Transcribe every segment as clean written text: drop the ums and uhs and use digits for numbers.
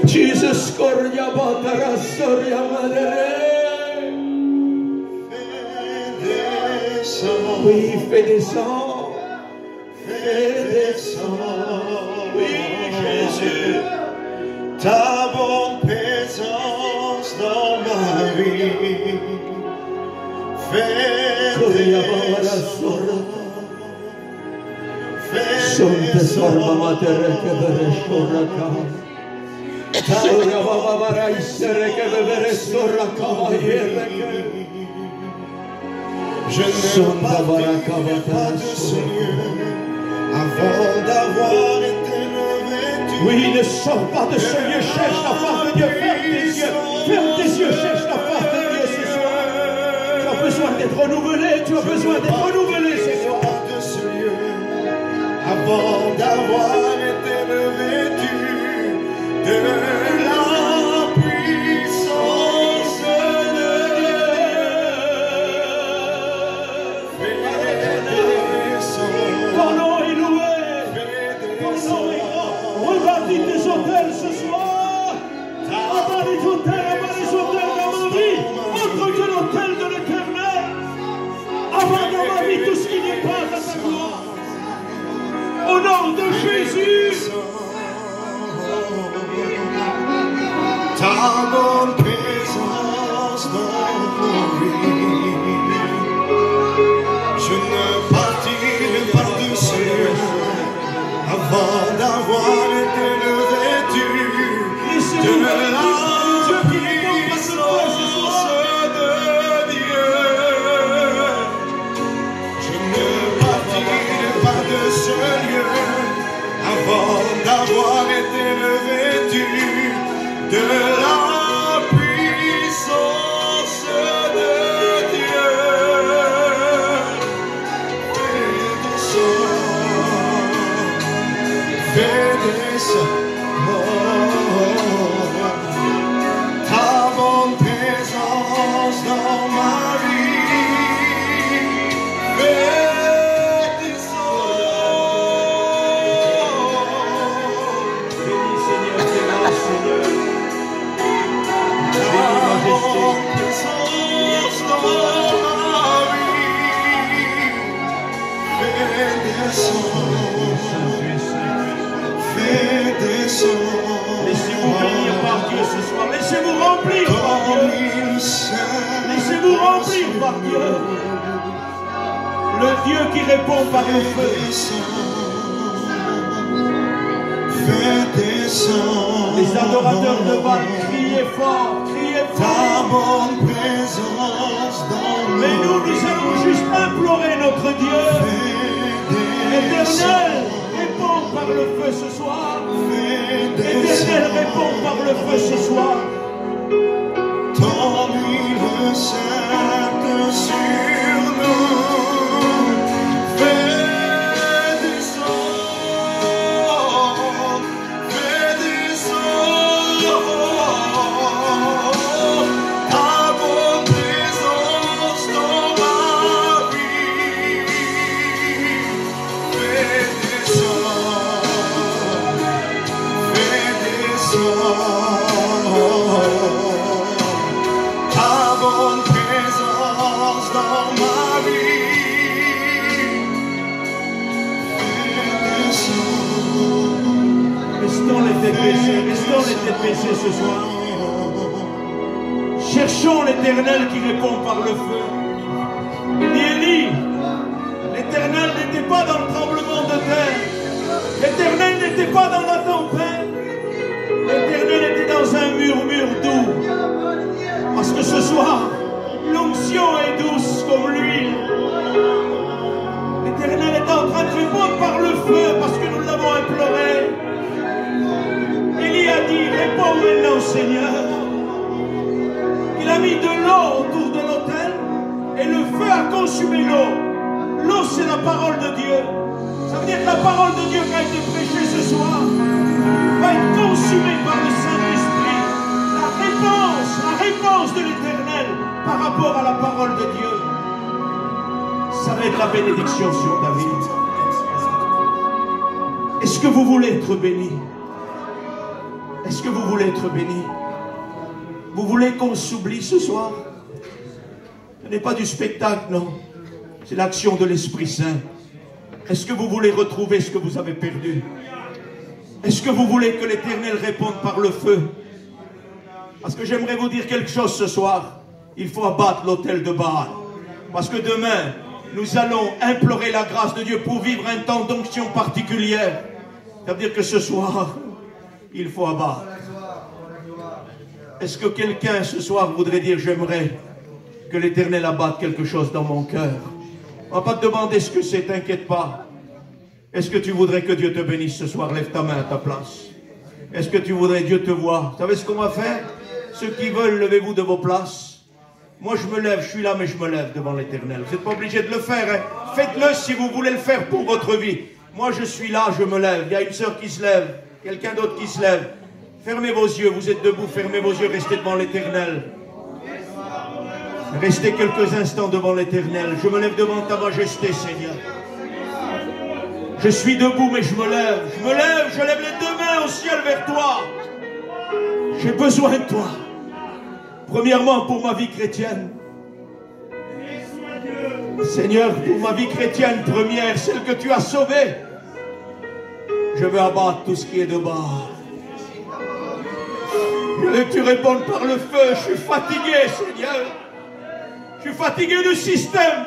Jesus Corria Batara Soria Madere. Oui, fais descendre. Fais descendre. Oui, Jésus. Ta bonne présence dans ma vie. Fais descendre. Sonte sorma matere che vere shoraka. Taura baba bara isere che vere soraka yere. Je ne partirai pas de ce lieu avant d'avoir été revêtu. Oui, ne sors pas de ce lieu, cherche la face de Dieu, ferme tes yeux, cherche la face de Dieu ce soir. Tu as besoin d'être renouvelé, tu as besoin d'être renouvelé ce soir. De ce lieu avant d'avoir été revêtu de la puissance de Dieu. Ton nom est loué, ton nom est grand. Rebâtis tes hôtels ce soir. Abat les hôtels dans ma vie. Entre que l'hôtel de l'Éternel. Abat dans ma vie tout ce qui n'est pas à ta gloire. Au nom de Jésus. Ta bonne présence dans nos vies. Je ne partirai pas de ce lieu avant d'avoir été revêtu de la puissance de Dieu. Je ne partirai pas de ce lieu avant d'avoir été revêtu de la puissance de Dieu. Fais descendre ta bonne présence dans ma vie. Fais descendre. Béni Seigneur, t'es là, Seigneur. Ta bonne présence dans ma vie. Fais descendre. Laissez-vous bénir par Dieu ce soir. Laissez-vous remplir par Dieu. Laissez-vous remplir par Dieu. Le Dieu qui répond par le feu. Les adorateurs de Baal, criez fort, criez fort. Ta bonne présence dans mais nous allons juste implorer notre Dieu. Éternel, réponds par le feu ce soir. Éternel, réponds par le feu ce soir. Ton huile sainte sur nous. Fais descendre, fais descendre ta bonne présence dans ma vie. Fais ta bonne présence dans ma vie. Restons les têtes baissées ce soir. Cherchons l'Éternel qui répond par le feu. Élie, l'Éternel n'était pas dans le tremblement de terre. L'Éternel n'était pas dans la tempête. L'Éternel était dans un murmure doux. Parce que ce soir, l'onction est douce comme l'huile. L'Éternel est en train de répondre par le feu parce que nous l'avons imploré. Élie a dit, réponds maintenant Seigneur. Il a mis de l'eau autour de l'autel et le feu a consumé l'eau. L'eau c'est la parole de Dieu. Ça veut dire que la parole de Dieu qui a été prêchée ce soir va être consumée par le Saint-Esprit. La réponse de l'Éternel par rapport à la parole de Dieu, ça va être la bénédiction sur ta vie. Est-ce Est-ce que vous voulez être béni? Est-ce que vous voulez être béni? Vous voulez qu'on s'oublie ce soir? Ce n'est pas du spectacle, non. C'est l'action de l'Esprit Saint. Est-ce que vous voulez retrouver ce que vous avez perdu? Est-ce que vous voulez que l'Éternel réponde par le feu? Parce que j'aimerais vous dire quelque chose ce soir. Il faut abattre l'autel de Baal. Parce que demain, nous allons implorer la grâce de Dieu pour vivre un temps d'onction particulière. Ça veut dire que ce soir, il faut abattre. Est-ce que quelqu'un ce soir voudrait dire, j'aimerais que l'Éternel abatte quelque chose dans mon cœur? On ne va pas te demander ce que c'est, t'inquiète pas. Est-ce que tu voudrais que Dieu te bénisse ce soir? Lève ta main à ta place. Est-ce que tu voudrais Dieu te voir? Vous savez ce qu'on va faire? Ceux qui veulent, levez-vous de vos places. Moi je me lève, je suis là mais je me lève devant l'Éternel. Vous n'êtes pas obligé de le faire, hein? Faites-le si vous voulez le faire pour votre vie. Moi je suis là, je me lève. Il y a une sœur qui se lève, quelqu'un d'autre qui se lève. Fermez vos yeux, vous êtes debout, fermez vos yeux, restez devant l'Éternel. Restez quelques instants devant l'Éternel. Je me lève devant ta majesté, Seigneur. Je suis debout, mais je me lève. Je lève les deux mains au ciel vers toi. J'ai besoin de toi. Premièrement, pour ma vie chrétienne. Seigneur, pour ma vie chrétienne première, celle que tu as sauvée, je veux abattre tout ce qui est de bas. Je veux que tu répondes par le feu. Je suis fatigué, Seigneur. Je suis fatigué du système.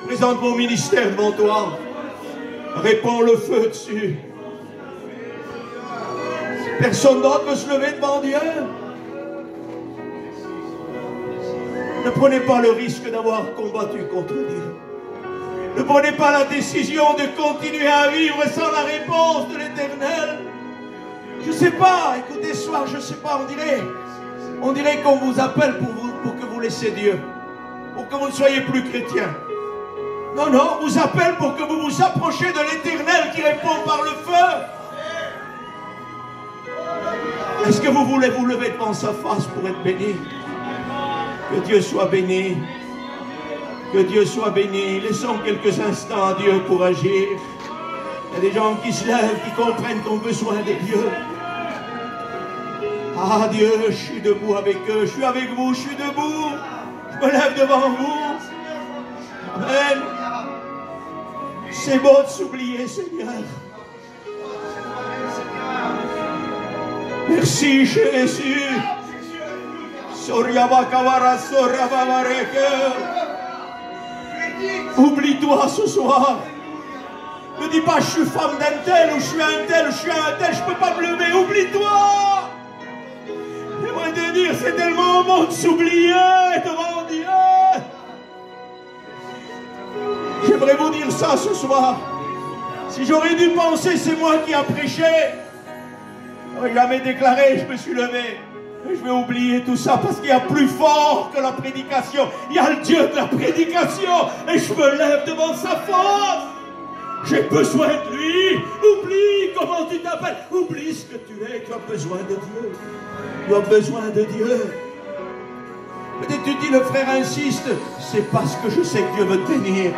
Je présente mon ministère devant toi. Répands le feu dessus. Personne d'autre veut se lever devant Dieu. Ne prenez pas le risque d'avoir combattu contre Dieu. Ne prenez pas la décision de continuer à vivre sans la réponse de l'Éternel. Je ne sais pas, écoutez ce soir, je ne sais pas, on dirait qu'on vous appelle pour que vous laissiez Dieu, pour que vous ne soyez plus chrétien. Non, non, on vous appelle pour que vous vous approchiez de l'Éternel qui répond par le feu. Est-ce que vous voulez vous lever devant sa face pour être béni? Que Dieu soit béni. Que Dieu soit béni. Laissons quelques instants à Dieu pour agir. Il y a des gens qui se lèvent, qui comprennent qu'on a besoin de Dieu. Ah Dieu, je suis debout avec eux, je suis avec vous, je suis debout. Je me lève devant vous. Amen. C'est bon de s'oublier, Seigneur. Merci Jésus. Oublie-toi ce soir. Ne dis pas je suis femme d'un tel, ou je suis un tel, ou je suis un tel, je ne peux pas me lever. Oublie-toi. J'aimerais te dire, c'est tellement bon de s'oublier devant Dieu. J'aimerais vous dire ça ce soir. Si j'aurais dû penser c'est moi qui a prêché, j'aurais jamais déclaré, je me suis levé. Je vais oublier tout ça parce qu'il y a plus fort que la prédication. Il y a le Dieu de la prédication. Et je me lève devant sa force. J'ai besoin de lui. Oublie comment tu t'appelles. Oublie ce que tu es. Tu as besoin de Dieu. Tu as besoin de Dieu. Peut-être tu dis, le frère insiste. C'est parce que je sais que Dieu veut te bénir.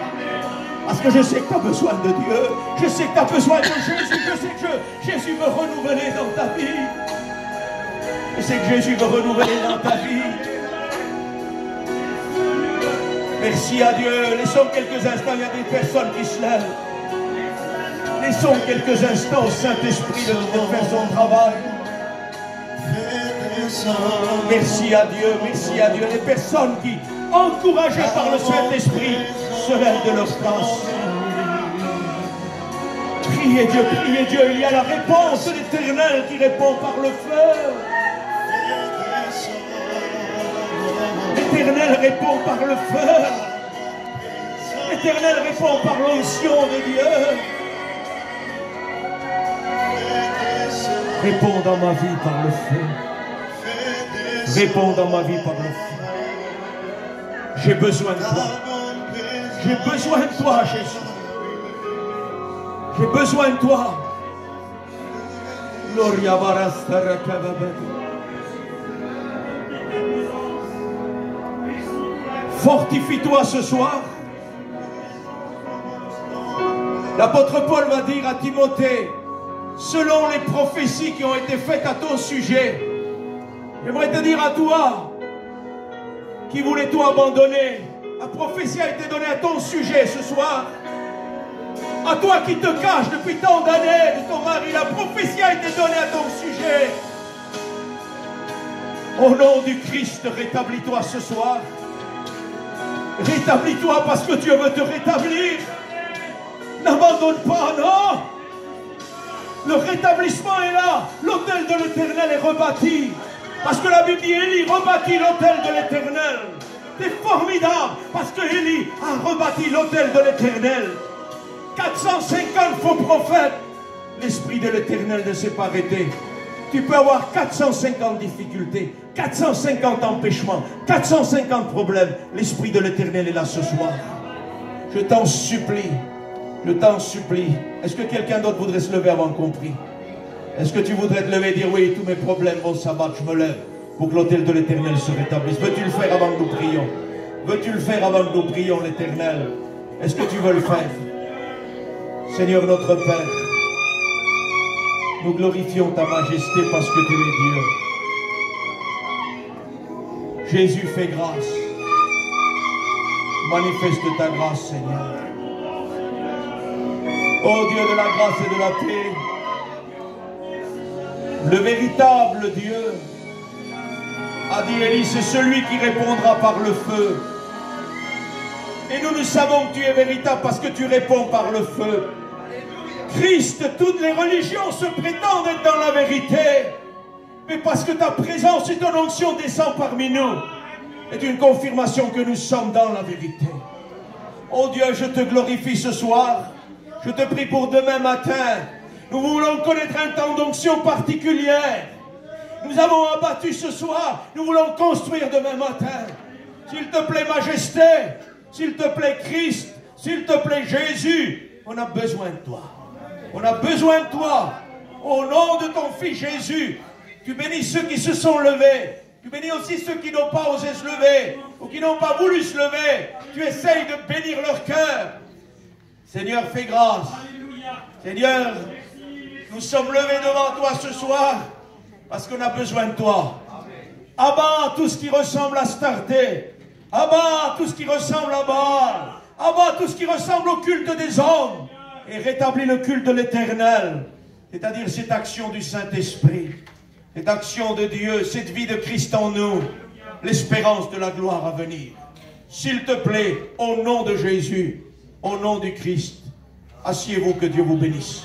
Parce que je sais que tu as besoin de Dieu. Je sais que tu as besoin de Jésus. Je sais que Jésus veut renouveler dans ta vie. Je sais que Jésus veut renouveler dans ta vie. Merci à Dieu. Laissons quelques instants. Il y a des personnes qui se lèvent. Laissons quelques instants au Saint-Esprit de faire son travail. Merci à Dieu. Merci à Dieu. Les personnes qui, encouragées par le Saint-Esprit, se lèvent de leur place. Priez Dieu, priez Dieu. Il y a la réponse de l'Éternel qui répond par le feu. L'Éternel répond par le feu. L'Éternel répond par l'onction de Dieu. Réponds dans ma vie par le feu. Réponds dans ma vie par le feu. J'ai besoin de toi. J'ai besoin de toi, Jésus. J'ai besoin de toi. Gloria barastara kavabati. Fortifie-toi ce soir. L'apôtre Paul va dire à Timothée, selon les prophéties qui ont été faites à ton sujet, j'aimerais te dire à toi, qui voulais tout abandonner, la prophétie a été donnée à ton sujet ce soir. À toi qui te caches depuis tant d'années de ton mari, la prophétie a été donnée à ton sujet. Au nom du Christ, rétablis-toi ce soir. Rétablis-toi parce que Dieu veut te rétablir. N'abandonne pas, non. Le rétablissement est là. L'autel de l'Éternel est rebâti. Parce que la Bible dit, Élie rebâtit l'autel de l'Éternel. C'est formidable parce que Élie a rebâti l'autel de l'Éternel. 450 faux prophètes. L'Esprit de l'Éternel ne s'est pas arrêté. Tu peux avoir 450 difficultés, 450 empêchements, 450 problèmes. L'Esprit de l'Éternel est là ce soir. Je t'en supplie. Je t'en supplie. Est-ce que quelqu'un d'autre voudrait se lever avant qu'on prie? Est-ce que tu voudrais te lever et dire oui, tous mes problèmes vont s'abattre, je me lève pour que l'autel de l'Éternel se rétablisse? Veux-tu le faire avant que nous prions? Veux-tu le faire avant que nous prions l'Éternel? Est-ce que tu veux le faire? Seigneur notre Père, nous glorifions ta majesté parce que tu es Dieu. Jésus, fais grâce. Manifeste ta grâce, Seigneur. Ô Dieu de la grâce et de la paix, le véritable Dieu a dit Élie, c'est celui qui répondra par le feu. Et nous savons que tu es véritable parce que tu réponds par le feu. Christ, toutes les religions se prétendent être dans la vérité, mais parce que ta présence et ton onction descend parmi nous, est une confirmation que nous sommes dans la vérité. Oh Dieu, je te glorifie ce soir. Je te prie pour demain matin. Nous voulons connaître un temps d'onction particulière. Nous avons abattu ce soir. Nous voulons construire demain matin. S'il te plaît, Majesté. S'il te plaît, Christ. S'il te plaît, Jésus. On a besoin de toi. On a besoin de toi. Au nom de ton Fils Jésus, tu bénis ceux qui se sont levés. Tu bénis aussi ceux qui n'ont pas osé se lever ou qui n'ont pas voulu se lever. Tu essayes de bénir leur cœur. Seigneur, fais grâce. Seigneur, nous sommes levés devant toi ce soir parce qu'on a besoin de toi. Abat tout ce qui ressemble à Astarté. Abat tout ce qui ressemble à Baal. Abat tout ce qui ressemble au culte des hommes. Et rétablis le culte de l'Éternel. C'est-à-dire cette action du Saint-Esprit. Cette action de Dieu, cette vie de Christ en nous. L'espérance de la gloire à venir. S'il te plaît, au nom de Jésus, au nom du Christ, asseyez-vous, que Dieu vous bénisse.